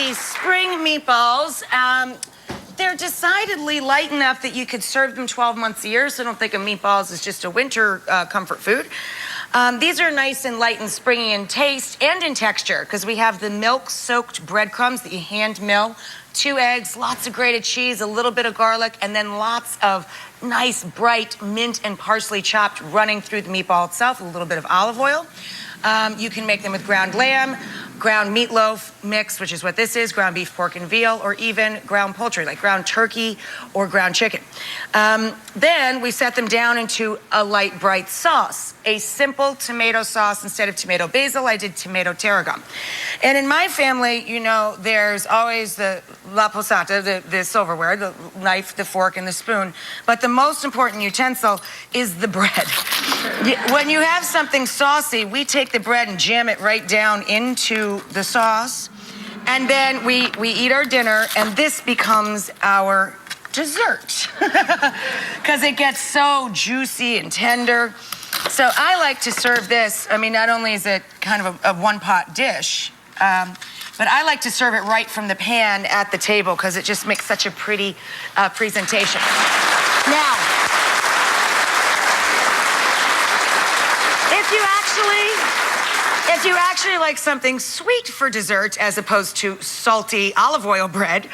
these spring meatballs. They're decidedly light enough that you could serve them 12 months a year, so don't think of meatballs as just a winter comfort food. These are nice and light and springy in taste and in texture because we have the milk-soaked breadcrumbs that you hand mill, 2 eggs, lots of grated cheese, a little bit of garlic, and then lots of nice, bright mint and parsley chopped running through the meatball itself, a little bit of olive oil. You can make them with ground lamb, ground meatloaf mix, which is what this is, ground beef, pork, and veal, or even ground poultry, like ground turkey or ground chicken. Then we set them down into a light, bright sauce, a simple tomato sauce. Instead of tomato basil, I did tomato tarragon. And in my family, you know, there's always the la posata, the silverware, the knife, the fork, and the spoon. But the most important utensil is the bread. When you have something saucy, we take the bread and jam it right down into the sauce. And then we eat our dinner, and this becomes our dessert. Because it gets so juicy and tender. So I like to serve this. I mean, not only is it kind of a one-pot dish, but I like to serve it right from the pan at the table because it just makes such a pretty presentation. Now, if you actually like something sweet for dessert as opposed to salty olive oil bread,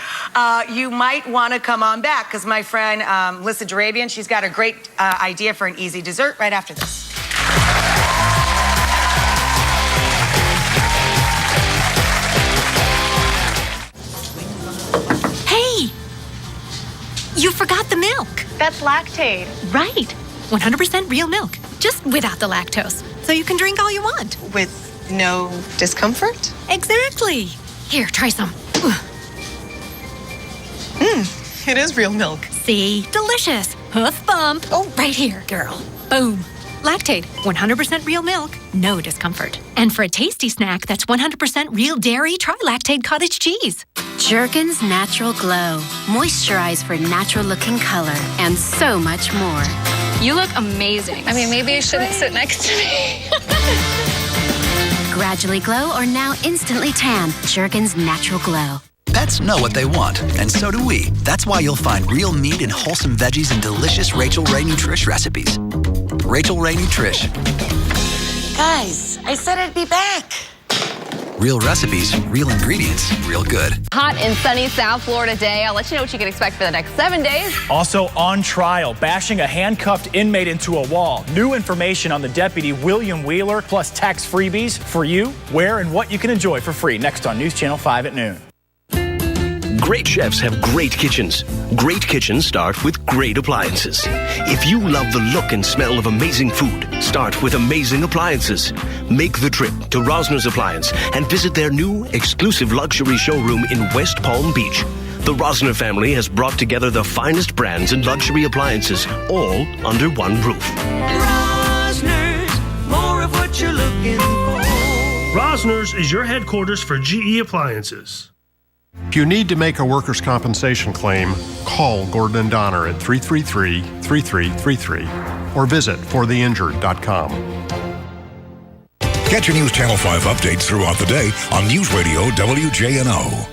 you might want to come on back because my friend Lissa Darabian, she's got a great idea for an easy dessert right after this. Hey, you forgot the milk. That's Lactaid. Right, 100% real milk, just without the lactose. So you can drink all you want. With no discomfort? Exactly. Here, try some. It is real milk. See? Delicious. Hoof bump. Oh, right here, girl. Boom. Lactaid, 100% real milk, no discomfort. And for a tasty snack that's 100% real dairy, try Lactaid cottage cheese. Jergens Natural Glow. Moisturize for natural-looking color and so much more. You look amazing. I mean, maybe you shouldn't sit next to me. Gradually glow or now instantly tan. Jergens Natural Glow. Pets know what they want, and so do we. That's why you'll find real meat and wholesome veggies in delicious Rachael Ray Nutrish recipes. Rachael Ray Nutrish. Guys, I said I'd be back. Real recipes, real ingredients, real good. Hot and sunny South Florida day. I'll let you know what you can expect for the next 7 days. Also on trial, bashing a handcuffed inmate into a wall. New information on the deputy William Wheeler, plus tax freebies for you, where and what you can enjoy for free. Next on News Channel 5 at noon. Great chefs have great kitchens. Great kitchens start with great appliances. If you love the look and smell of amazing food, start with amazing appliances. Make the trip to Rosner's Appliance and visit their new exclusive luxury showroom in West Palm Beach. The Rosner family has brought together the finest brands and luxury appliances, all under one roof. Rosner's, more of what you're looking for. Rosner's is your headquarters for GE appliances. If you need to make a workers' compensation claim, call Gordon and Donner at 333-3333 or visit fortheinjured.com. Get your News Channel 5 updates throughout the day on News Radio WJNO.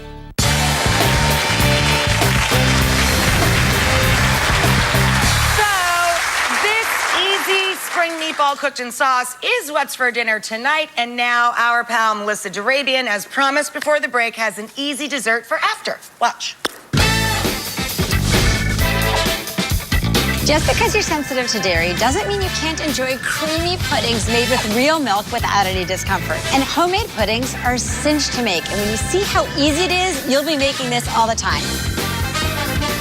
Meatball cooked in sauce is what's for dinner tonight. And now our pal Melissa Darabian, as promised before the break, has an easy dessert for after. Watch. Just because you're sensitive to dairy doesn't mean you can't enjoy creamy puddings made with real milk without any discomfort. And homemade puddings are a cinch to make. And when you see how easy it is, you'll be making this all the time.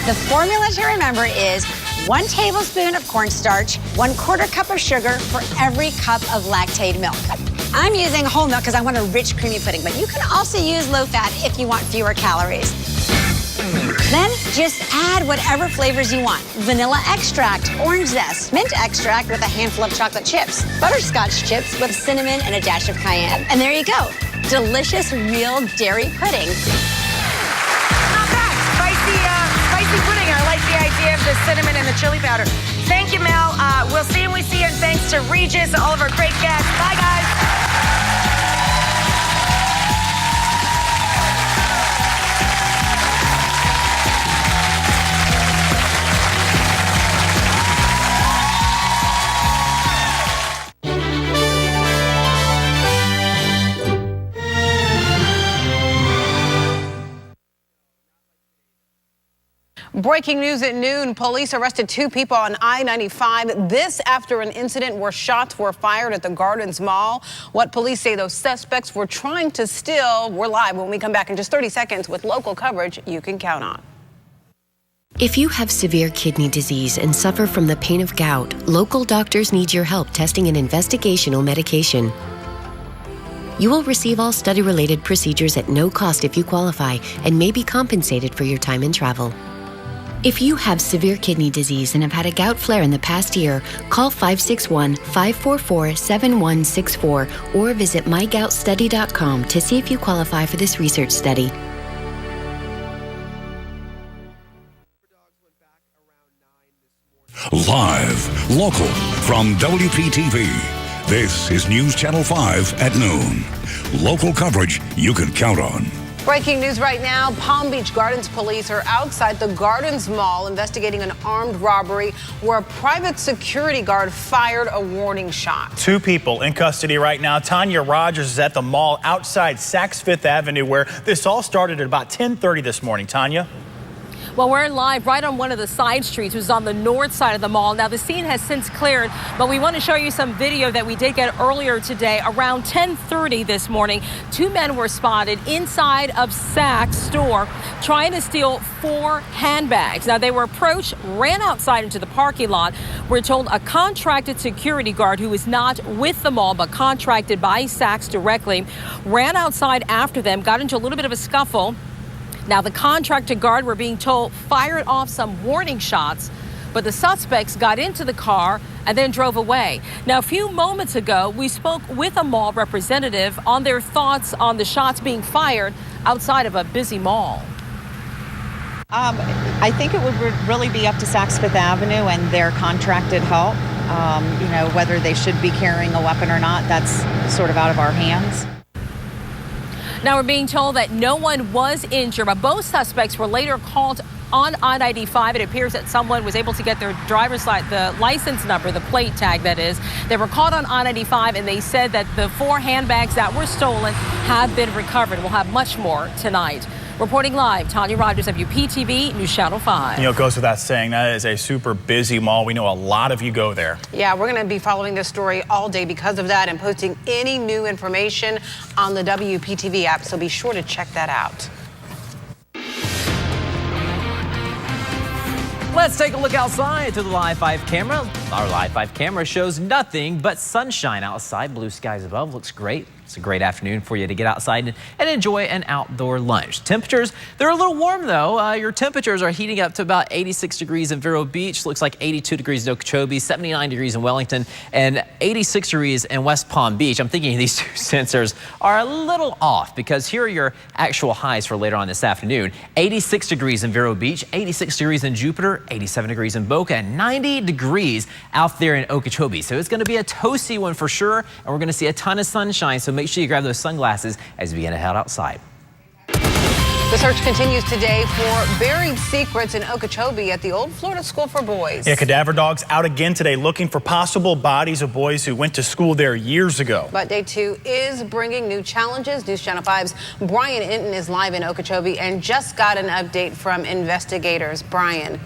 The formula to remember is 1 tablespoon of cornstarch, 1/4 cup of sugar for every cup of Lactaid milk. I'm using whole milk because I want a rich, creamy pudding, but you can also use low fat if you want fewer calories. Then just add whatever flavors you want. Vanilla extract, orange zest, mint extract with a handful of chocolate chips, butterscotch chips with cinnamon and a dash of cayenne. And there you go. Delicious, real dairy pudding. Spicy pudding. I like the idea of the cinnamon and the chili powder. Thank you, Mel. We'll see you when we see you. And thanks to Regis and all of our great guests. Bye, guys. Breaking news at noon. Police arrested 2 people on I-95. This after an incident where shots were fired at the Gardens Mall. What police say those suspects were trying to steal. We're live when we come back in just 30 seconds with local coverage you can count on. If you have severe kidney disease and suffer from the pain of gout, local doctors need your help testing an investigational medication. You will receive all study-related procedures at no cost if you qualify and may be compensated for your time and travel. If you have severe kidney disease and have had a gout flare in the past year, call 561-544-7164 or visit mygoutstudy.com to see if you qualify for this research study. Live, local, from WPTV. This is News Channel 5 at noon. Local coverage you can count on. Breaking news right now. Palm Beach Gardens police are outside the Gardens Mall investigating an armed robbery where a private security guard fired a warning shot. 2 people in custody right now. Tanya Rogers is at the mall outside Saks Fifth Avenue where this all started at about 10:30 this morning. Tanya? Well, we're live right on one of the side streets, which is on the north side of the mall. Now, the scene has since cleared, but we want to show you some video that we did get earlier today. Around 10:30 this morning, 2 men were spotted inside of Saks store trying to steal 4 handbags. Now, they were approached, ran outside into the parking lot. We're told a contracted security guard who is not with the mall but contracted by Saks directly ran outside after them, got into a little bit of a scuffle. Now, the contracted guard, we're being told, fired off some warning shots, but the suspects got into the car and then drove away. Now, a few moments ago, we spoke with a mall representative on their thoughts on the shots being fired outside of a busy mall. I think it would really be up to Saks Fifth Avenue and their contracted help. Whether they should be carrying a weapon or not, that's sort of out of our hands. Now, we're being told that no one was injured, but both suspects were later called on I-95. It appears that someone was able to get their driver's the license number, the plate tag that is. They were caught on I-95, and they said that the 4 handbags that were stolen have been recovered. We'll have much more tonight. Reporting live, Tanya Rogers, WPTV News Channel 5. It goes without saying, that is a super busy mall. We know a lot of you go there. Yeah, we're going to be following this story all day because of that and posting any new information on the WPTV app, so be sure to check that out. Let's take a look outside to the Live 5 camera. Our Live 5 camera shows nothing but sunshine outside. Blue skies above. Looks great. It's a great afternoon for you to get outside and enjoy an outdoor lunch. Temperatures, they're a little warm though. Your temperatures are heating up to about 86 degrees in Vero Beach. Looks like 82 degrees in Okeechobee, 79 degrees in Wellington, and 86 degrees in West Palm Beach. I'm thinking these 2 sensors are a little off because here are your actual highs for later on this afternoon. 86 degrees in Vero Beach, 86 degrees in Jupiter, 87 degrees in Boca, and 90 degrees out there in Okeechobee. So it's going to be a toasty one for sure, and we're going to see a ton of sunshine. So make sure you grab those sunglasses as we begin to head outside. The search continues today for buried secrets in Okeechobee at the Old Florida School for Boys. Yeah, cadaver dogs out again today looking for possible bodies of boys who went to school there years ago. But day 2 is bringing new challenges. News Channel 5's Brian Inton is live in Okeechobee and just got an update from investigators. Brian.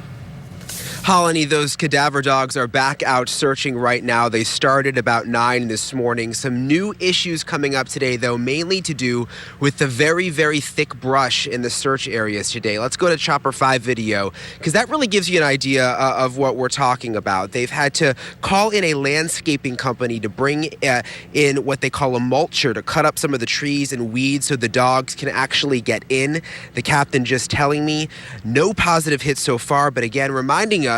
Holly, those cadaver dogs are back out searching right now. They started about 9 this morning. Some new issues coming up today, though, mainly to do with the very, very thick brush in the search areas today. Let's go to Chopper 5 video, because that really gives you an idea of what we're talking about. They've had to call in a landscaping company to bring in what they call a mulcher to cut up some of the trees and weeds so the dogs can actually get in. The captain just telling me no positive hits so far, but again, reminding us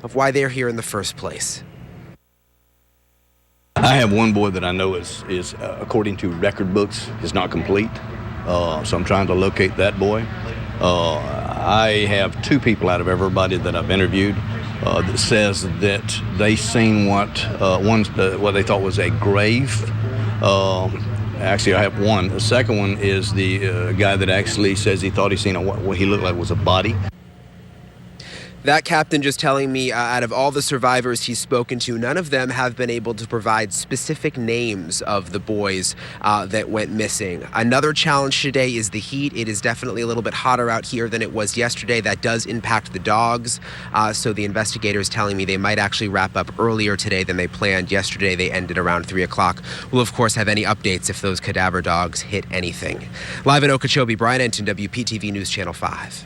of why they're here in the first place. I have one boy that I know is according to record books, is not complete. So I'm trying to locate that boy. I have 2 people out of everybody that I've interviewed that says that they seen what they thought was a grave. Actually, I have one. The second one is the guy that actually says he thought he seen what he looked like was a body. That captain just telling me out of all the survivors he's spoken to, none of them have been able to provide specific names of the boys that went missing. Another challenge today is the heat. It is definitely a little bit hotter out here than it was yesterday. That does impact the dogs. So the investigators telling me they might actually wrap up earlier today than they planned. Yesterday they ended around 3 o'clock. We'll of course have any updates if those cadaver dogs hit anything. Live in Okeechobee, Brian Enton, WPTV News Channel 5.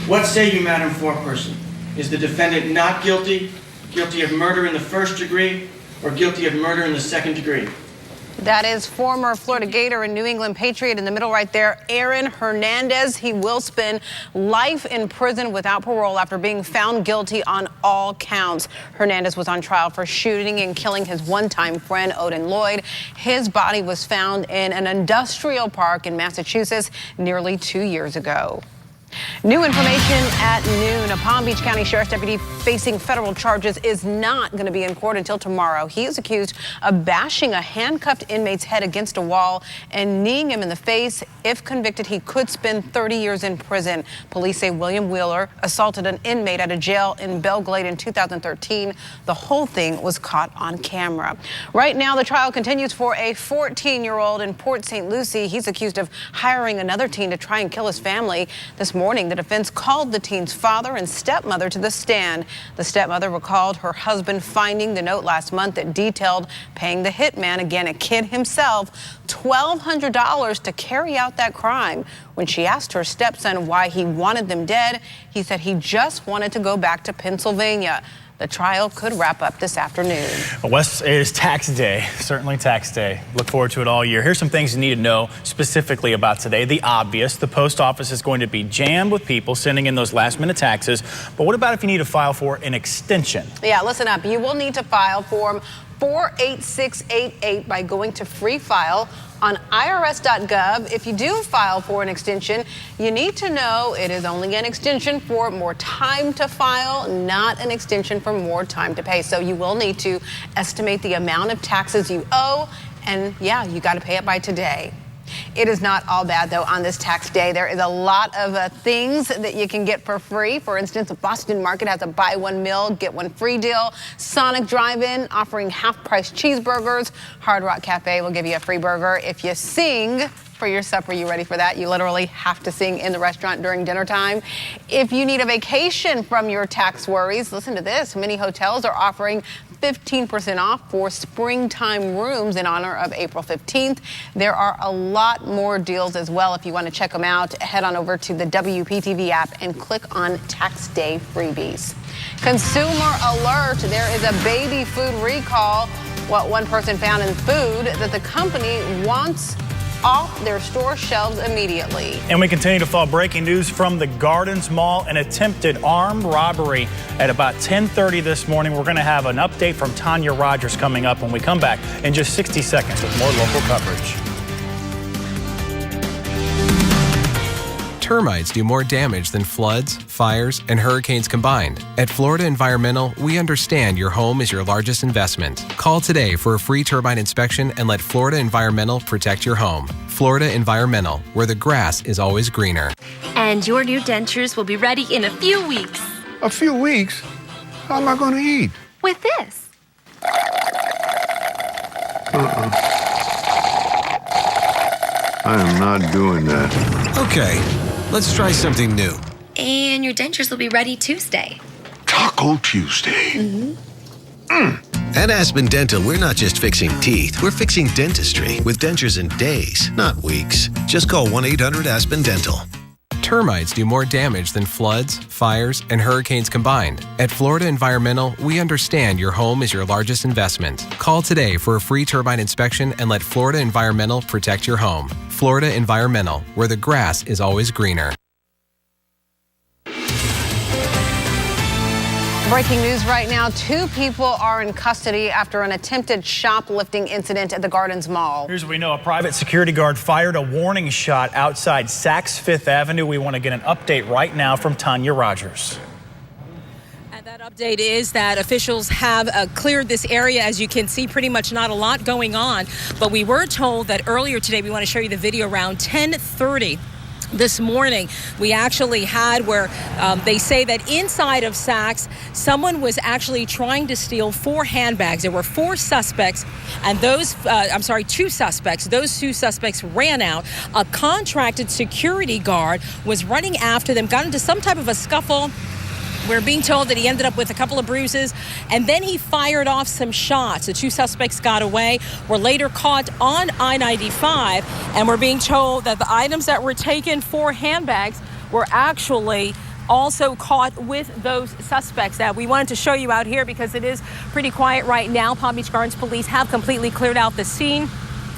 What say you, Madam Foreperson? Is the defendant not guilty, guilty of murder in the first degree, or guilty of murder in the second degree? That is former Florida Gator and New England Patriot in the middle right there, Aaron Hernandez. He will spend life in prison without parole after being found guilty on all counts. Hernandez was on trial for shooting and killing his one-time friend, Odin Lloyd. His body was found in an industrial park in Massachusetts nearly 2 years ago. New information at noon. A Palm Beach County Sheriff's deputy facing federal charges is not going to be in court until tomorrow. He is accused of bashing a handcuffed inmate's head against a wall and kneeing him in the face. If convicted, he could spend 30 years in prison. Police say William Wheeler assaulted an inmate at a jail in Belle Glade in 2013. The whole thing was caught on camera. Right now, the trial continues for a 14-year-old in Port St. Lucie. He's accused of hiring another teen to try and kill his family. This morning, the defense called the teen's father and stepmother to the stand. The stepmother recalled her husband finding the note last month that detailed paying the hitman, again a kid himself, $1,200 to carry out that crime. When she asked her stepson why he wanted them dead, he said he just wanted to go back to Pennsylvania. The trial could wrap up this afternoon. Wes, it is tax day, certainly tax day. Look forward to it all year. Here's some things you need to know specifically about today. The obvious, the post office is going to be jammed with people sending in those last minute taxes. But what about if you need to file for an extension? Yeah, listen up. You will need to file Form 48688 by going to Free File on irs.gov. If you do file for an extension, you need to know it is only an extension for more time to file, not an extension for more time to pay. So you will need to estimate the amount of taxes you owe, and yeah, you got to pay it by today. It is not all bad, though, on this tax day. There is a lot of things that you can get for free. For instance, the Boston Market has a buy one meal, get one free deal. Sonic Drive-In offering half-price cheeseburgers. Hard Rock Cafe will give you a free burger. If you sing for your supper, you ready for that? You literally have to sing in the restaurant during dinner time. If you need a vacation from your tax worries, listen to this. Many hotels are offering 15% off for springtime rooms in honor of April 15th. There are a lot more deals as well. If you want to check them out, head on over to the WPTV app and click on Tax Day Freebies. Consumer alert, there is a baby food recall. What one person found in food that the company wants off their store shelves immediately. And we continue to follow breaking news from the Gardens Mall, an attempted armed robbery at about 10:30 this morning. We're going to have an update from Tanya Rogers coming up when we come back in just 60 seconds with more local coverage. Termites do more damage than floods, fires, and hurricanes combined. At Florida Environmental, we understand your home is your largest investment. Call today for a free termite inspection and let Florida Environmental protect your home. Florida Environmental, where the grass is always greener. And your new dentures will be ready in a few weeks. A few weeks? How am I going to eat? With this. I am not doing that. Okay, let's try something new. And your dentures will be ready Tuesday. Taco Tuesday. At Aspen Dental, we're not just fixing teeth, we're fixing dentistry with dentures in days, not weeks. Just call 1-800-ASPEN-DENTAL. Termites do more damage than floods, fires, and hurricanes combined. At Florida Environmental, we understand your home is your largest investment. Call today for a free termite inspection and let Florida Environmental protect your home. Florida Environmental, where the grass is always greener. Breaking news right now. 2 people are in custody after an attempted shoplifting incident at the Gardens Mall. Here's what we know. A private security guard fired a warning shot outside Saks Fifth Avenue. We want to get an update right now from Tanya Rogers. And that update Update is that officials have cleared this area. As you can see, pretty much not a lot going on. But we were told that earlier today, we want to show you the video around 10:30. This morning, we actually had where they say that inside of Saks, someone was actually trying to steal 4 handbags. There were 4 suspects, and two suspects. Those 2 suspects ran out. A contracted security guard was running after them, got into some type of a scuffle. We're being told that he ended up with a couple of bruises, and then he fired off some shots. The 2 suspects got away, were later caught on I-95, and we're being told that the items that were taken, 4 handbags, were actually also caught with those suspects. That we wanted to show you out here because it is pretty quiet right now. Palm Beach Gardens police have completely cleared out the scene.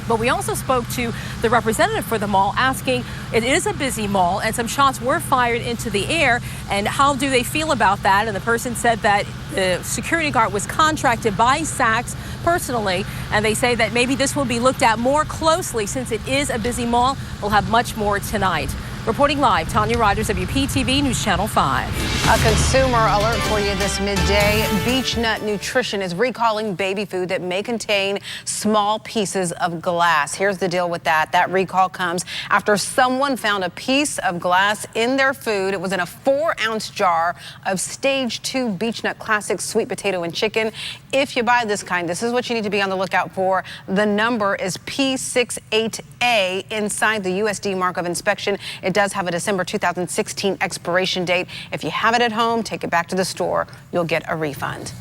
But we also spoke to the representative for the mall asking, it is a busy mall and some shots were fired into the air, and how do they feel about that? And the person said that the security guard was contracted by Saks personally, and they say that maybe this will be looked at more closely since it is a busy mall. We'll have much more tonight. Reporting live, Tanya Rogers, WPTV News Channel 5. A consumer alert for you this midday. Beech-Nut Nutrition is recalling baby food that may contain small pieces of glass. Here's the deal with that. That recall comes after someone found a piece of glass in their food. It was in a 4-ounce jar of Stage 2 Beech-Nut Classic sweet potato and chicken. If you buy this kind, this is what you need to be on the lookout for. The number is P68A inside the USD mark of inspection. It does have a December 2016 expiration date. If you have it at home, take it back to the store. You'll get a refund.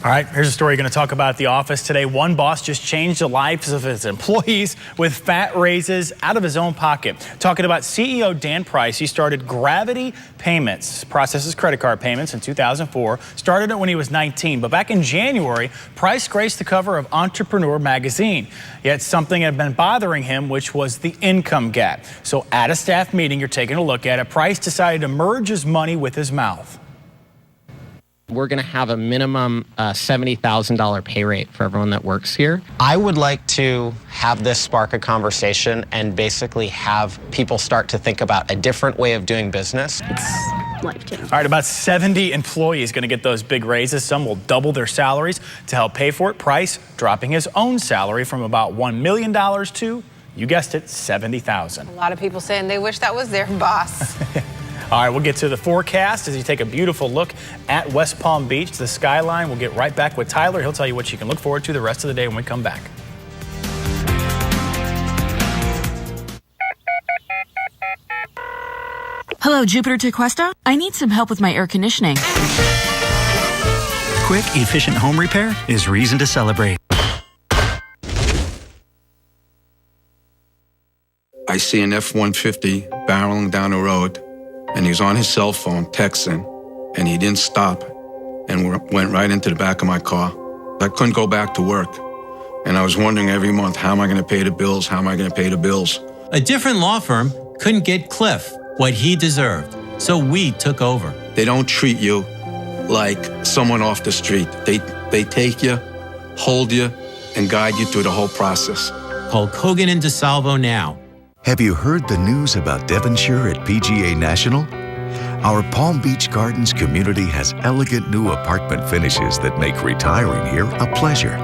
All right, here's a story you're going to talk about at the office today. One boss just changed the lives of his employees with fat raises out of his own pocket. Talking about CEO Dan Price, he started Gravity Payments, processes credit card payments in 2004. Started it when he was 19, but back in January, Price graced the cover of Entrepreneur magazine. Yet something had been bothering him, which was the income gap. So at a staff meeting, you're taking a look at it, Price decided to merge his money with his mouth. We're going to have a minimum $70,000 pay rate for everyone that works here. I would like to have this spark a conversation and basically have people start to think about a different way of doing business. All right, about 70 employees going to get those big raises. Some will double their salaries to help pay for it. Price dropping his own salary from about $1 million to, you guessed it, $70,000. A lot of people saying they wish that was their boss. All right, we'll get to the forecast as you take a beautiful look at West Palm Beach, the skyline. We'll get right back with Tyler. He'll tell you what you can look forward to the rest of the day when we come back. Hello, Jupiter Tequesta. I need some help with my air conditioning. Quick, efficient home repair is reason to celebrate. I see an F-150 barreling down the road, and he was on his cell phone texting, and he didn't stop and went right into the back of my car. I couldn't go back to work, and I was wondering every month, how am I going to pay the bills? How am I going to pay the bills? A different law firm couldn't get Cliff what he deserved, so we took over. They don't treat you like someone off the street. They take you, hold you, and guide you through the whole process. Call Kogan and DeSalvo now. Have you heard the news about Devonshire at PGA National? Our Palm Beach Gardens community has elegant new apartment finishes that make retiring here a pleasure.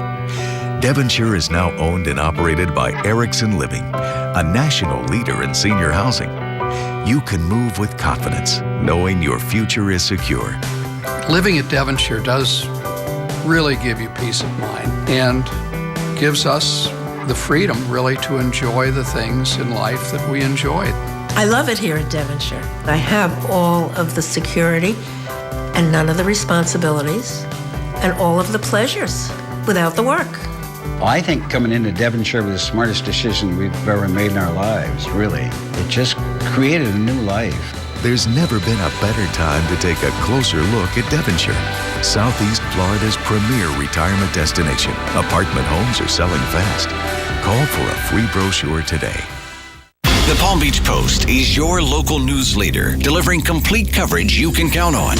Devonshire is now owned and operated by Erickson Living, a national leader in senior housing. You can move with confidence, knowing your future is secure. Living at Devonshire does really give you peace of mind and gives us the freedom really to enjoy the things in life that we enjoy. I love it here at Devonshire. I have all of the security and none of the responsibilities and all of the pleasures without the work. Well, I think coming into Devonshire was the smartest decision we've ever made in our lives, really. It just created a new life. There's never been a better time to take a closer look at Devonshire, Southeast Florida's premier retirement destination. Apartment homes are selling fast. Call for a free brochure today. The Palm Beach Post is your local news leader, delivering complete coverage you can count on.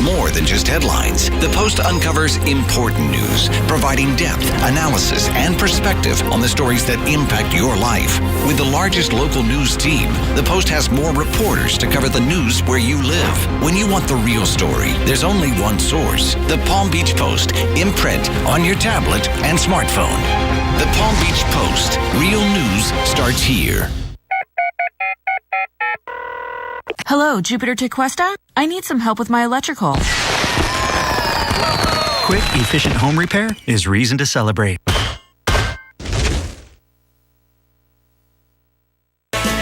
More than just headlines, the Post uncovers important news, providing depth, analysis, and perspective on the stories that impact your life. With the largest local news team, the Post has more reporters to cover the news where you live. When you want the real story, there's only one source. The Palm Beach Post, in print, on your tablet and smartphone. The Palm Beach Post. Real news starts here. Hello, Jupiter Tequesta? I need some help with my electrical. Quick, efficient home repair is reason to celebrate.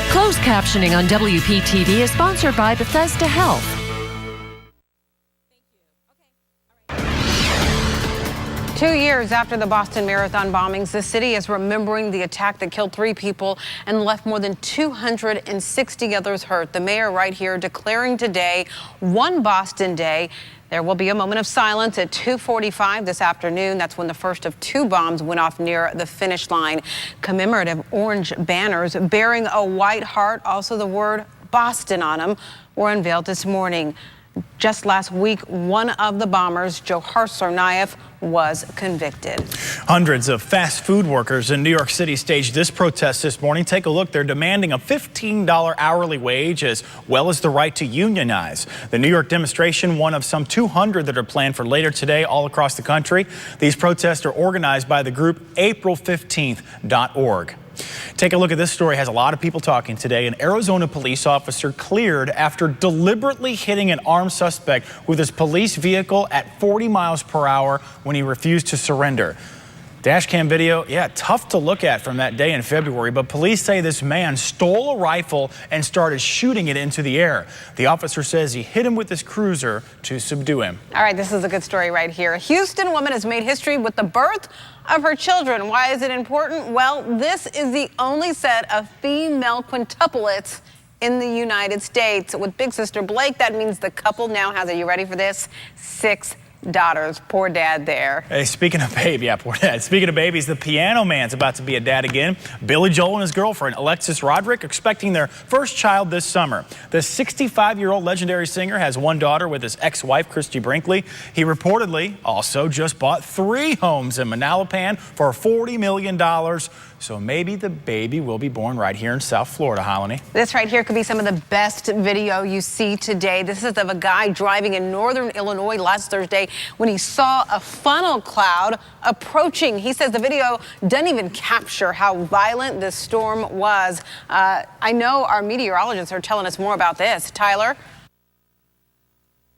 Closed captioning on WPTV is sponsored by Bethesda Health. Two years after the Boston Marathon bombings, the city is remembering the attack that killed 3 people and left more than 260 others hurt. The mayor right here declaring today One Boston Day. There will be a moment of silence at 2:45 this afternoon. That's when the first of 2 bombs went off near the finish line. Commemorative orange banners bearing a white heart, also the word Boston on them, were unveiled this morning. Just last week, one of the bombers, Johar Tsarnaev, was convicted. Hundreds of fast food workers in New York City staged this protest this morning. Take a look. They're demanding a $15 hourly wage as well as the right to unionize. The New York demonstration, one of some 200 that are planned for later today all across the country. These protests are organized by the group April15th.org. Take a look at this story. It has a lot of people talking today. An Arizona police officer cleared after deliberately hitting an armed suspect with his police vehicle at 40 miles per hour when he refused to surrender. Dash cam video, tough to look at from that day in February, but police say this man stole a rifle and started shooting it into the air. The officer says he hit him with his cruiser to subdue him. All right, this is a good story right here. A Houston woman has made history with the birth of her children. Why is it important? Well, this is the only set of female quintuplets in the United States. With big sister Blake, that means the couple now has, are you ready for this? 6 daughters. Poor dad there. Hey, speaking of poor dad. Speaking of babies, the Piano Man's about to be a dad again. Billy Joel and his girlfriend, Alexis Roderick, expecting their first child this summer. The 65-year-old legendary singer has 1 daughter with his ex-wife, Christy Brinkley. He reportedly also just bought 3 homes in Manalapan for $40 million. So maybe the baby will be born right here in South Florida, Holly. This right here could be some of the best video you see today. This is of a guy driving in northern Illinois last Thursday when he saw a funnel cloud approaching. He says the video doesn't even capture how violent this storm was. I know our meteorologists are telling us more about this. Tyler?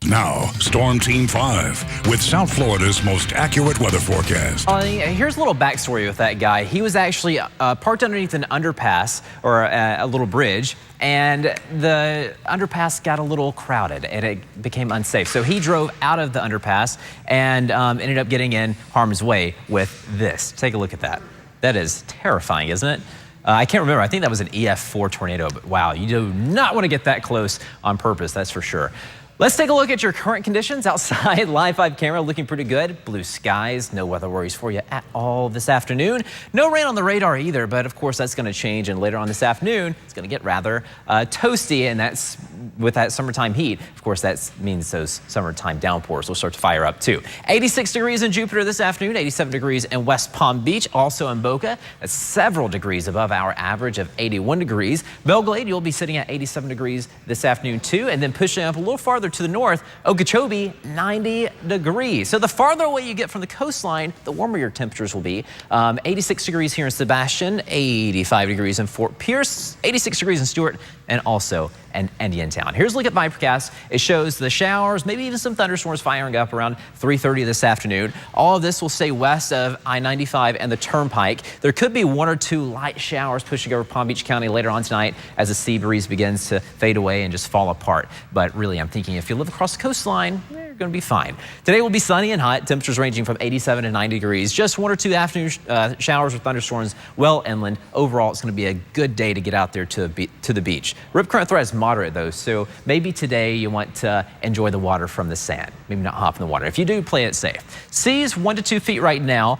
Now, Storm Team 5 with South Florida's most accurate weather forecast. Here's a little backstory with that guy. He was actually parked underneath an underpass or a little bridge, and the underpass got a little crowded and it became unsafe. So he drove out of the underpass and ended up getting in harm's way with this. Take a look at that. That is terrifying, isn't it? I can't remember. I think that was an EF4 tornado, but wow, you do not want to get that close on purpose, that's for sure. Let's take a look at your current conditions outside. Live 5 camera looking pretty good. Blue skies, no weather worries for you at all this afternoon. No rain on the radar either, but of course that's going to change, and later on this afternoon it's going to get rather toasty, and that's with that summertime heat. Of course that means those summertime downpours will start to fire up too. 86 degrees in Jupiter this afternoon, 87 degrees in West Palm Beach, also in Boca. That's several degrees above our average of 81 degrees. Belglade, you'll be sitting at 87 degrees this afternoon too, and then pushing up a little farther to the north, Okeechobee, 90 degrees. So the farther away you get from the coastline, the warmer your temperatures will be. 86 degrees here in Sebastian, 85 degrees in Fort Pierce, 86 degrees in Stewart, and also in Indiantown. Here's a look at Vipercast. It shows the showers, maybe even some thunderstorms firing up around 3:30 this afternoon. All of this will stay west of I-95 and the Turnpike. There could be 1 or 2 light showers pushing over Palm Beach County later on tonight as the sea breeze begins to fade away and just fall apart. But really, I'm thinking if you live across the coastline, you're going to be fine. Today will be sunny and hot, temperatures ranging from 87 to 90 degrees. Just 1 or 2 afternoon showers with thunderstorms well inland. Overall, it's going to be a good day to get out there to the beach. Rip current threat is moderate though, so maybe today you want to enjoy the water from the sand. maybe not hop in the water. If you do, play it safe. Seas 1 to 2 feet right now.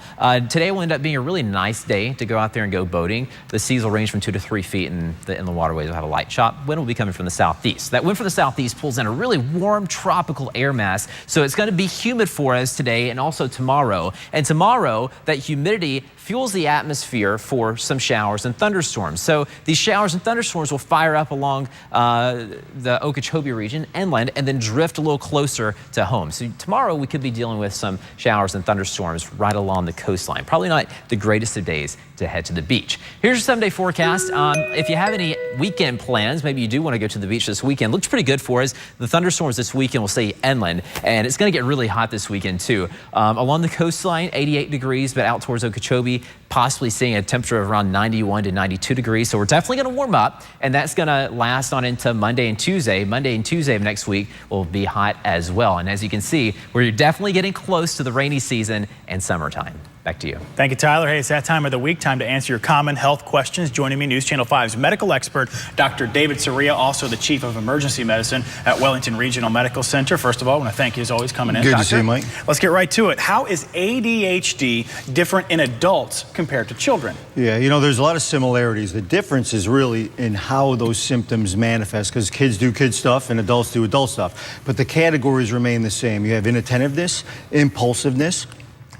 Today will end up being a really nice day to go out there and go boating. The seas will range from 2 to 3 feet, and the inland waterways will have a light chop. Wind will be coming from the southeast. That wind from the southeast pulls in a really warm tropical air mass, so it's going to be humid for us today and also tomorrow. And tomorrow, that humidity fuels the atmosphere for some showers and thunderstorms. So these showers and thunderstorms will fire up along the Okeechobee region inland and then drift a little closer to home. So tomorrow we could be dealing with some showers and thunderstorms right along the coastline. Probably not the greatest of days to head to the beach. Here's your 7-day forecast. If you have any weekend plans, maybe you do want to go to the beach this weekend, looks pretty good for us. The thunderstorms this weekend will stay inland, and it's going to get really hot this weekend too. Along the coastline, 88 degrees, but out towards Okeechobee, possibly seeing a temperature of around 91 to 92 degrees. So we're definitely going to warm up, and that's going to last on into Monday and Tuesday. Monday and Tuesday of next week will be hot as well. And as you can see, we're definitely getting close to the rainy season and summertime. Back to you. Thank you, Tyler. Hey, it's that time of the week, time to answer your common health questions. Joining me, News Channel 5's medical expert, Dr. David Soria, also the Chief of Emergency Medicine at Wellington Regional Medical Center. First of all, I want to thank you as always coming in, Good Doctor. to see you, Mike. Let's get right to it. How is ADHD different in adults compared to children? Yeah, you know, there's a lot of similarities. The difference is really in how those symptoms manifest, because kids do kid stuff and adults do adult stuff. But the categories remain the same. You have inattentiveness, impulsiveness,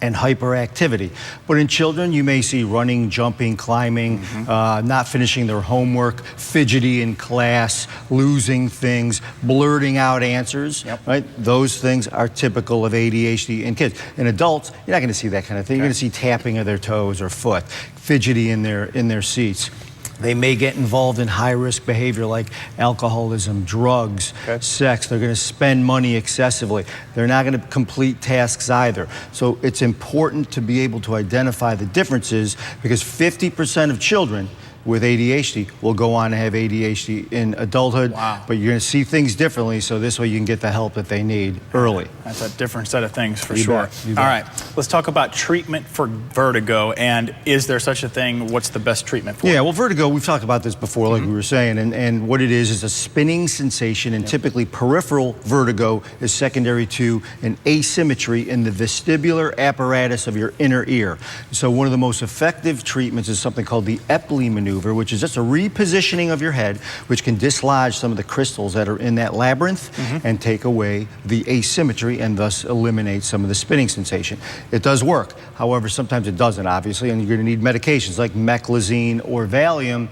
and hyperactivity. But in children, you may see running, jumping, climbing, not finishing their homework, fidgety in class, losing things, blurting out answers, right? Those things are typical of ADHD in kids. In adults, you're not going to see that kind of thing. You're going to see tapping of their toes or foot, fidgety in their seats. They may get involved in high-risk behavior like alcoholism, drugs, sex. They're going to spend money excessively. They're not going to complete tasks either. So it's important to be able to identify the differences, because 50% of children with ADHD will go on to have ADHD in adulthood. Wow. But you're going to see things differently, so this way you can get the help that they need early. That's a different set of things for You sure. bet. You bet. All right, let's talk about treatment for vertigo, and is there such a thing? What's the best treatment for it? Yeah, well, vertigo, we've talked about this before, like we were saying, and what it is a spinning sensation, and typically peripheral vertigo is secondary to an asymmetry in the vestibular apparatus of your inner ear. So one of the most effective treatments is something called the Epley maneuver, which is just a repositioning of your head, which can dislodge some of the crystals that are in that labyrinth and take away the asymmetry and thus eliminate some of the spinning sensation. It does work. However, sometimes it doesn't, obviously, and you're going to need medications like meclizine or Valium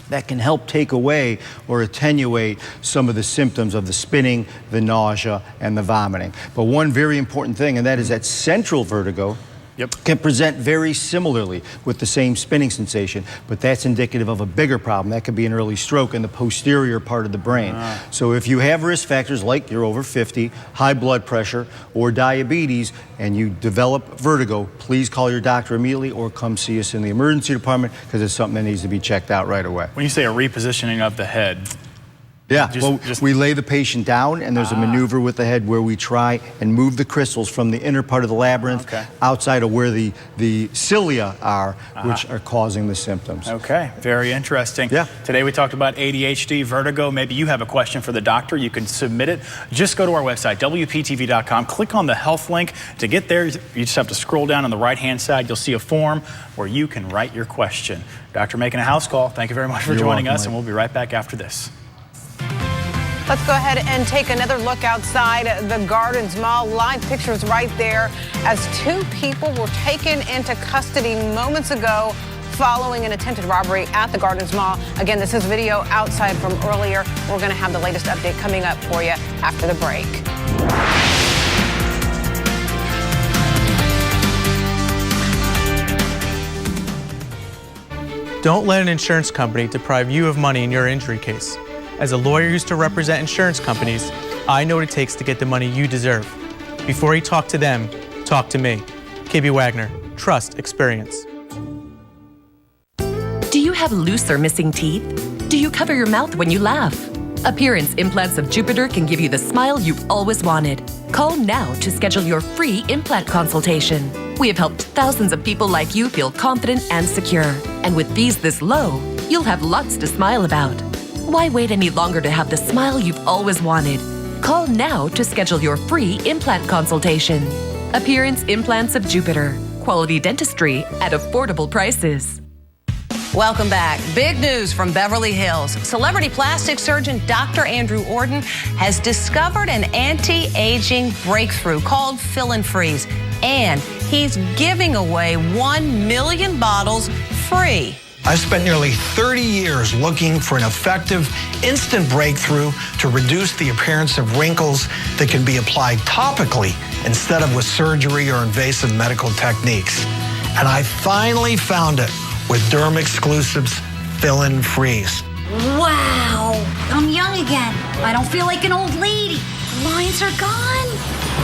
that can help take away or attenuate some of the symptoms of the spinning, the nausea, and the vomiting. But one very important thing, and that is that central vertigo can present very similarly with the same spinning sensation, but that's indicative of a bigger problem. That could be an early stroke in the posterior part of the brain. So if you have risk factors like you're over 50, high blood pressure, or diabetes, and you develop vertigo, please call your doctor immediately or come see us in the emergency department, because it's something that needs to be checked out right away. When you say a repositioning of the head, yeah, we lay the patient down, and there's a maneuver with the head where we try and move the crystals from the inner part of the labyrinth outside of where the cilia are, which are causing the symptoms. Okay, very interesting. Yeah. Today we talked about ADHD, vertigo. Maybe you have a question for the doctor. You can submit it. Just go to our website, WPTV.com. Click on the health link. To get there, you just have to scroll down on the right-hand side. You'll see a form where you can write your question. Doctor making a house call. Thank you very much for joining us, and we'll be right back after this. Let's go ahead and take another look outside the Gardens Mall. Live pictures right there as 2 people were taken into custody moments ago following an attempted robbery at the Gardens Mall. Again, this is video outside from earlier. We're going to have the latest update coming up for you after the break. Don't let an insurance company deprive you of money in your injury case. As a lawyer used to represent insurance companies, I know what it takes to get the money you deserve. Before you talk to them, talk to me. KB Wagner, trust experience. Do you have loose or missing teeth? Do you cover your mouth when you laugh? Appearance Implants of Jupiter can give you the smile you've always wanted. Call now to schedule your free implant consultation. We have helped thousands of people like you feel confident and secure. And with fees this low, you'll have lots to smile about. Why wait any longer to have the smile you've always wanted? Call now to schedule your free implant consultation. Appearance Implants of Jupiter. Quality dentistry at affordable prices. Welcome back. Big news from Beverly Hills. Celebrity plastic surgeon Dr. Andrew Ordon has discovered an anti-aging breakthrough called Fill and Freeze. And he's giving away 1 million bottles free. I've spent nearly 30 years looking for an effective, instant breakthrough to reduce the appearance of wrinkles that can be applied topically instead of with surgery or invasive medical techniques. And I finally found it with Derm Exclusives Fill and Freeze. Wow, I'm young again. I don't feel like an old lady. Lines are gone.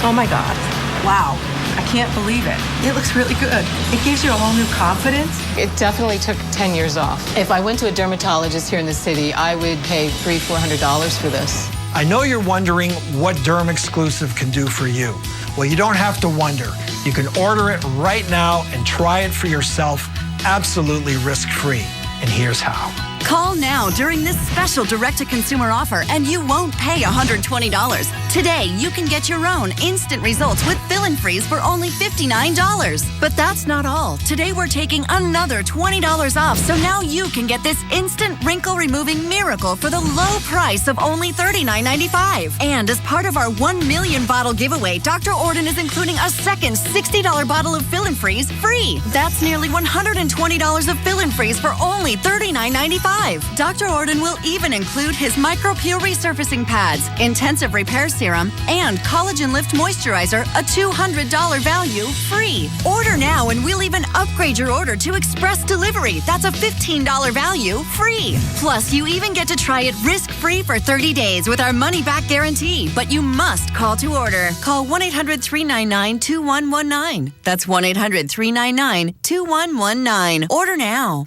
Oh my God. Wow. I can't believe it. It looks really good. It gives you a whole new confidence. It definitely took 10 years off. If I went to a dermatologist here in the city, I would pay $300-400 for this. I know you're wondering what Derm Exclusive can do for you. Well, you don't have to wonder. You can order it right now and try it for yourself absolutely risk-free. And here's how. Call now during this special direct-to-consumer offer and you won't pay $120. Today, you can get your own instant results with Fill and Freeze for only $59. But that's not all. Today, we're taking another $20 off, so now you can get this instant wrinkle-removing miracle for the low price of only $39.95. And as part of our 1 million bottle giveaway, Dr. Ordon is including a second $60 bottle of Fill and Freeze free. That's nearly $120 of Fill and Freeze for only $39.95. Dr. Ordon will even include his MicroPure resurfacing pads, intensive repair serum, and collagen lift moisturizer, a $200 value free. Order now and we'll even upgrade your order to express delivery. That's a $15 value free. Plus, you even get to try it risk-free for 30 days with our money-back guarantee. But you must call to order. Call 1-800-399-2119. That's 1-800-399-2119. Order now.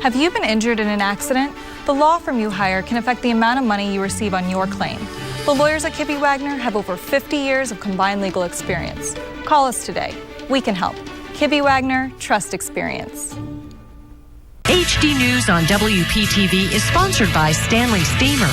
Have you been injured in an accident? The law firm you hire can affect the amount of money you receive on your claim. The lawyers at Kibbe Wagner have over 50 years of combined legal experience. Call us today. We can help. Kibbe Wagner, trust experience. HD News on WPTV is sponsored by Stanley Steamer.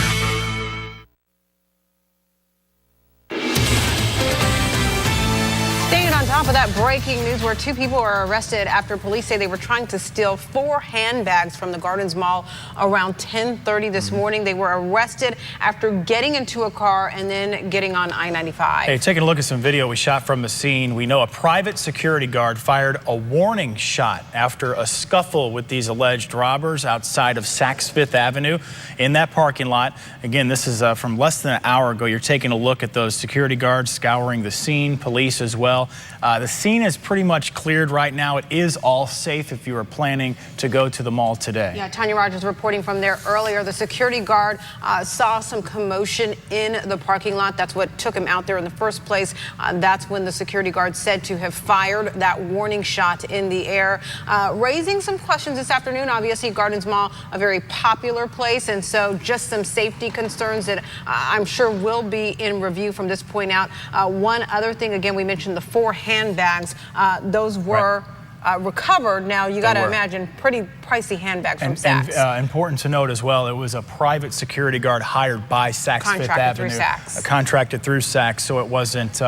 On top of that, breaking news where 2 people are arrested after police say they were trying to steal 4 handbags from the Gardens Mall around 10:30 this morning. They were arrested after getting into a car and then getting on I-95. Hey, taking a look at some video we shot from the scene. We know a private security guard fired a warning shot after a scuffle with these alleged robbers outside of Saks Fifth Avenue in that parking lot. Again, this is from less than an hour ago. You're taking a look at those security guards scouring the scene, police as well. The scene is pretty much cleared right now. It is all safe if you are planning to go to the mall today. Yeah, Tanya Rogers reporting from there earlier. The security guard saw some commotion in the parking lot. That's what took him out there in the first place. That's when the security guard said to have fired that warning shot in the air, raising some questions this afternoon. Obviously, Gardens Mall, a very popular place, and so just some safety concerns that I'm sure will be in review from this point out. One other thing, again, we mentioned the 4 handbags. Those were recovered. Now, you got to imagine pretty pricey handbags from Saks. And important to note as well, it was a private security guard hired by Saks Fifth Avenue. Contracted through Saks, so it wasn't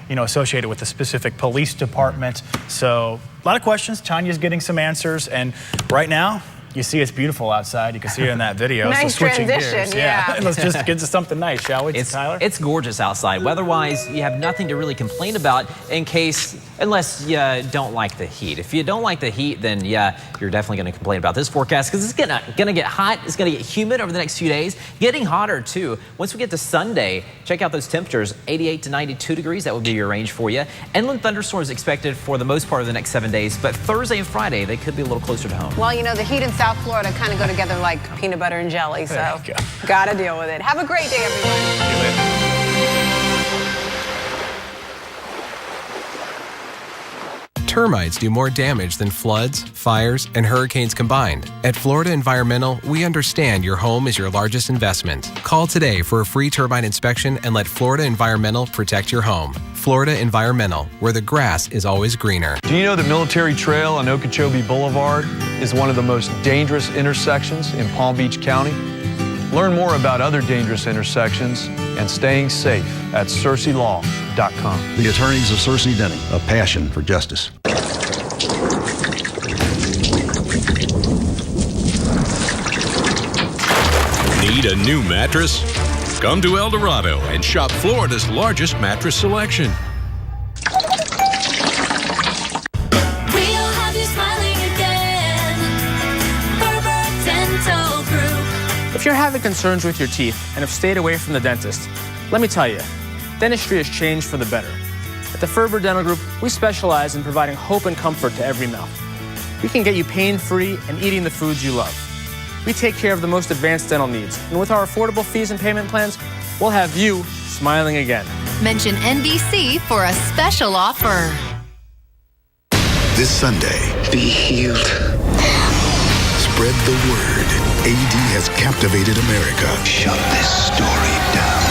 associated with a specific police department. So a lot of questions. Tanya's getting some answers, and right now, you see it's beautiful outside. You can see it in that video. Nice so switching transition, gears. yeah. Let's just get to something nice, shall we, Tyler? It's gorgeous outside. Weather-wise, you have nothing to really complain about unless you don't like the heat. If you don't like the heat, then yeah, you're definitely going to complain about this forecast because it's going to get hot. It's going to get humid over the next few days. Getting hotter, too. Once we get to Sunday, check out those temperatures, 88 to 92 degrees. That would be your range for you. Inland thunderstorms expected for the most part of the next 7 days, but Thursday and Friday, they could be a little closer to home. Well, you know, the heat in South Florida kind of go together like peanut butter and jelly, so got to deal with it. Have a great day, everyone. Termites do more damage than floods, fires, and hurricanes combined. At Florida Environmental, we understand your home is your largest investment. Call today for a free termite inspection and let Florida Environmental protect your home. Florida Environmental, where the grass is always greener. Do you know the Military Trail on Okeechobee Boulevard is one of the most dangerous intersections in Palm Beach County? Learn more about other dangerous intersections and staying safe at CerseiLaw.com. The attorneys of Cersei Denny, a passion for justice. Need a new mattress? Come to El Dorado and shop Florida's largest mattress selection. We'll have you smiling again. Gerber Dental Group. If you're having concerns with your teeth and have stayed away from the dentist, let me tell you, dentistry has changed for the better. At the Ferber Dental Group, we specialize in providing hope and comfort to every mouth. We can get you pain-free and eating the foods you love. We take care of the most advanced dental needs, and with our affordable fees and payment plans, we'll have you smiling again. Mention NBC for a special offer. This Sunday, be healed. Spread the word. AD has captivated America. Shut this story down.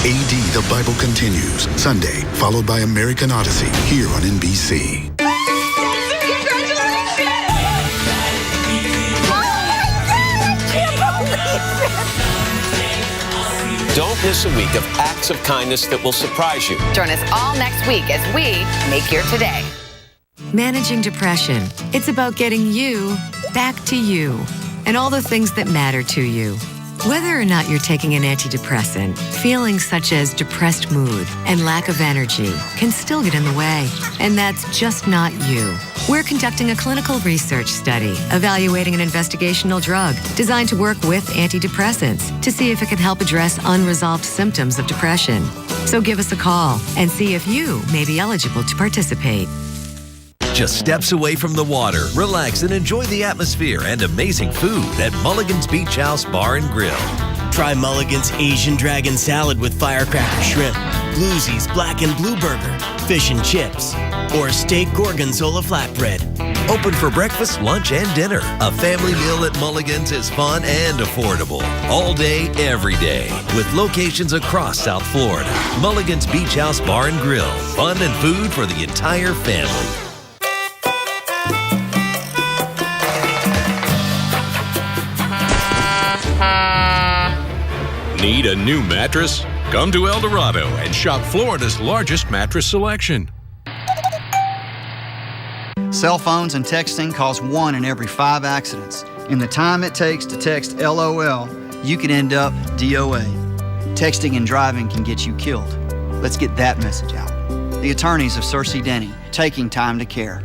AD, The Bible Continues. Sunday, followed by American Odyssey, here on NBC. Don't miss a week of acts of kindness that will surprise you. Join us all next week as we make your today. Managing depression. It's about getting you back to you and all the things that matter to you. Whether or not you're taking an antidepressant, feelings such as depressed mood and lack of energy can still get in the way. And that's just not you. We're conducting a clinical research study evaluating an investigational drug designed to work with antidepressants to see if it can help address unresolved symptoms of depression. So give us a call and see if you may be eligible to participate. Just steps away from the water, relax and enjoy the atmosphere and amazing food at Mulligan's Beach House Bar and Grill. Try Mulligan's Asian Dragon Salad with firecracker shrimp, Bluesy's Black and Blue Burger, fish and chips, or steak gorgonzola flatbread. Open for breakfast, lunch, and dinner. A family meal at Mulligan's is fun and affordable. All day, every day. With locations across South Florida. Mulligan's Beach House Bar and Grill. Fun and food for the entire family. Need a new mattress? Come to El Dorado and shop Florida's largest mattress selection. Cell phones and texting cause 1 in every 5 accidents. In the time it takes to text LOL, you could end up DOA. Texting and driving can get you killed. Let's get that message out. The attorneys of Cersei Denny, taking time to care.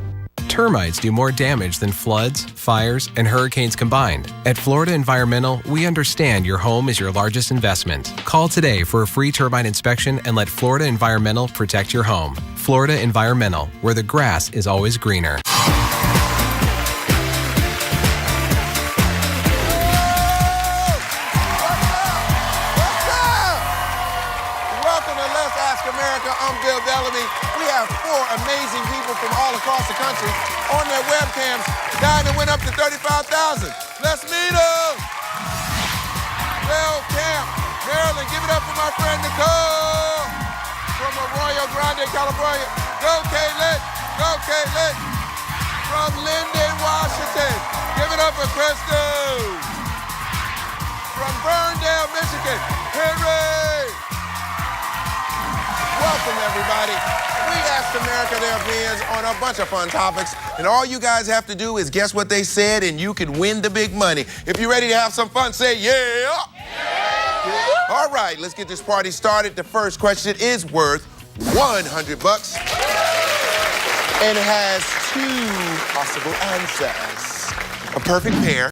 Termites do more damage than floods, fires, and hurricanes combined. At Florida Environmental, we understand your home is your largest investment. Call today for a free termite inspection and let Florida Environmental protect your home. Florida Environmental, where the grass is always greener. Welcome to Let's Ask America. I'm Bill Bellamy. We have 4 amazing people from all across the country on their webcams dying to win up to $35,000. Let's meet them. Bell Camp, Maryland. Give it up for my friend Nicole from Arroyo Grande, California. Go Caitlin. Go Caitlin. From Linden, Washington. Give it up for Crystal. From Ferndale, Michigan. Henry. Welcome, everybody. We asked America their opinions on a bunch of fun topics, and all you guys have to do is guess what they said, and you can win the big money. If you're ready to have some fun, say yeah. All right, let's get this party started. The first question is worth $100 and has 2 possible answers. A perfect pair